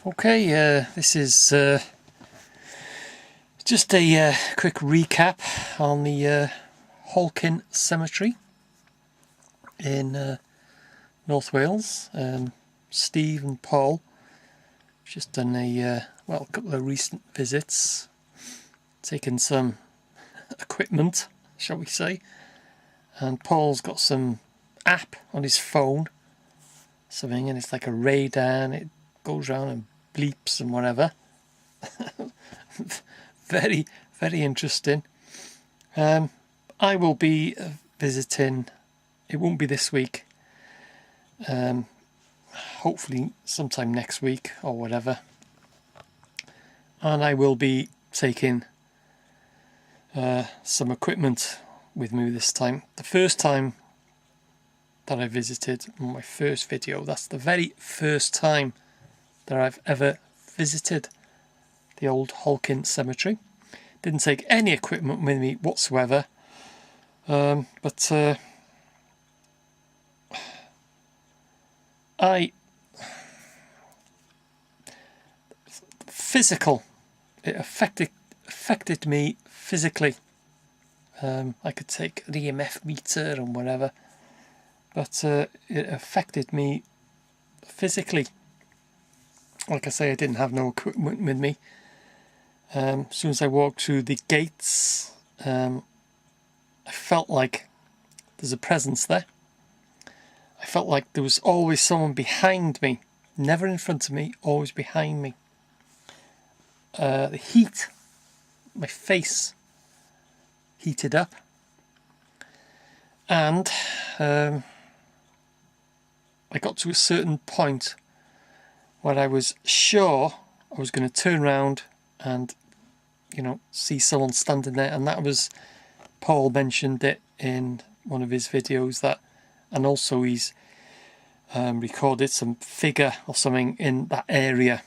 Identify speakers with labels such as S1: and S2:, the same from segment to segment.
S1: Okay, this is just a quick recap on the Halkyn Cemetery in North Wales. Steve and Paul just done a couple of recent visits, taken some equipment, shall we say, and Paul's got some app on his phone, something, and it's like a radar, and it goes around and bleeps and whatever. Very, very interesting. I will be visiting. It won't be this week. Hopefully sometime next week or whatever. And I will be taking some equipment with me this time. The first time that I visited, my first video, that's the very first time that I've ever visited the old Halkyn Cemetery. Didn't take any equipment with me whatsoever, but it affected me physically. I could take an EMF meter and whatever, but it affected me physically. Like I say, I didn't have no equipment with me. As soon as I walked through the gates, I felt like there's a presence there. I felt like there was always someone behind me, never in front of me, always behind me. The heat, my face heated up, and I got to a certain point where I was sure I was going to turn around and, see someone standing there. And that was, Paul mentioned it in one of his videos, that, and also he's recorded some figure or something in that area.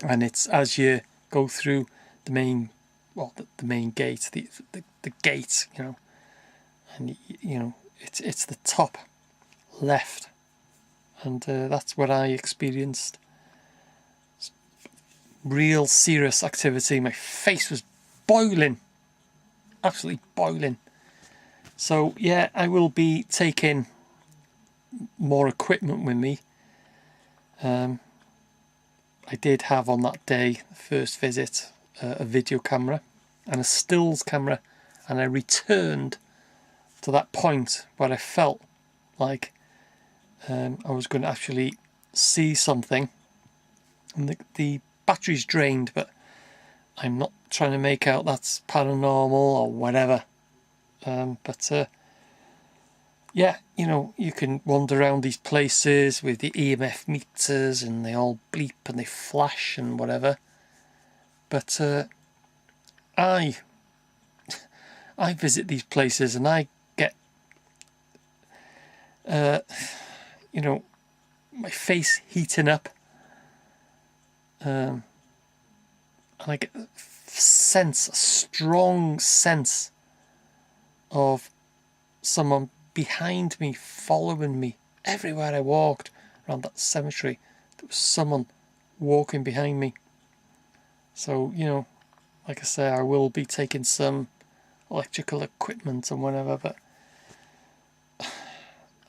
S1: And it's as you go through the main, the main gate, the gate, and it's the top left. And that's what I experienced. Real serious activity. My face was boiling, absolutely boiling. So yeah, I will be taking more equipment with me. I did have on that day, the first visit, a video camera and a stills camera, and I returned to that point where I felt like I was going to actually see something, and the battery's drained, but I'm not trying to make out that's paranormal or whatever. Yeah, you can wander around these places with the EMF meters and they all bleep and they flash and whatever. But I visit these places and I get my face heating up, and I get a strong sense of someone behind me, following me everywhere I walked around that cemetery. There was someone walking behind me. So, like I say, I will be taking some electrical equipment and whatever, but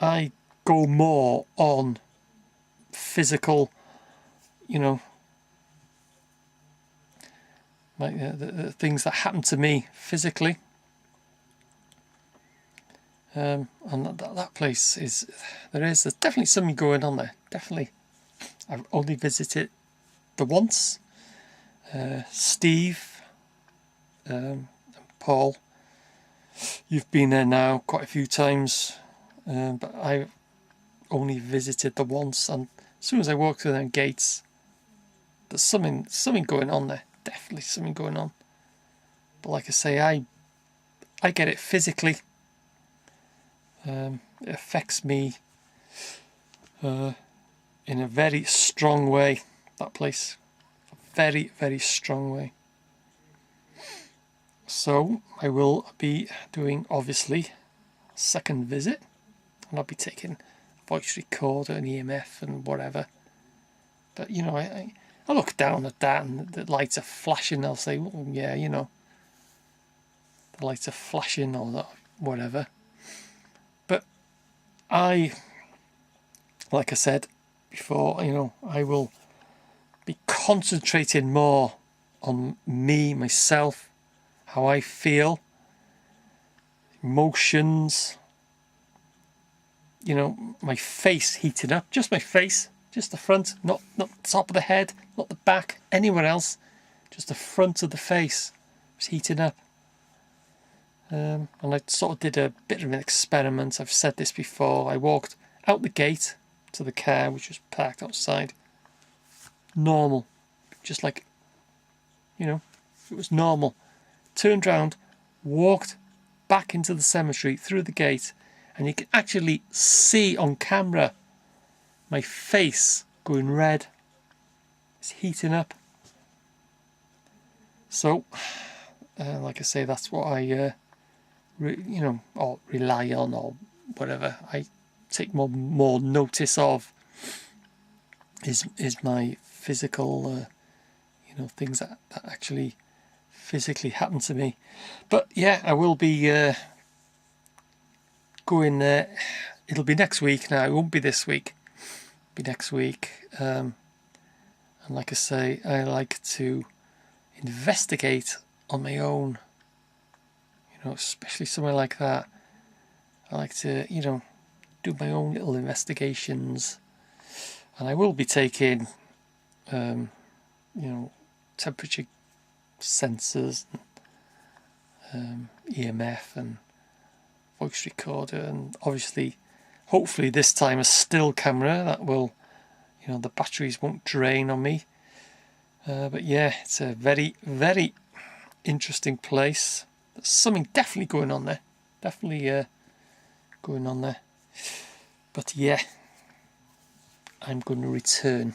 S1: I go more on physical, like the things that happen to me physically. And that place there's definitely something going on there. Definitely. I've only visited the once. Steve, and Paul, you've been there now quite a few times, but I only visited the once, and as soon as I walked through them gates, there's something going on there. Definitely something going on. But like I say, I get it physically. It affects me in a very strong way, that place. A very, very strong way. So I will be doing, obviously, a second visit, and I'll be taking a voice recorder and EMF and whatever, But, you know, I look down at that and the lights are flashing. I'll say, well, yeah, you know, the lights are flashing or that, whatever. But like I said before, you know, I will be concentrating more on me, myself, how I feel, emotions, you know, my face heating up, just my face, just the front, not the top of the head, not the back, anywhere else, just the front of the face was heating up. And I sort of did a bit of an experiment. I've said this before. I walked out the gate to the car, which was parked outside. Normal. Just like, you know, it was normal. Turned round, walked back into the cemetery through the gate, and you can actually see on camera my face going red. It's heating up. So, like I say, that's what I you know, or rely on, or whatever I take more notice of is my physical, you know, things that actually physically happen to me. But yeah, I will be going there. It'll be next week now. It won't be this week. It'll be next week. And like I say, I like to investigate on my own. You know, especially somewhere like that. I like to, you know, do my own little investigations. And I will be taking, you know, temperature sensors, EMF and voice recorder, and obviously, hopefully this time a still camera that will, you know, the batteries won't drain on me. But yeah, it's a very, very interesting place. There's something definitely going on there. Definitely going on there. But yeah, I'm going to return.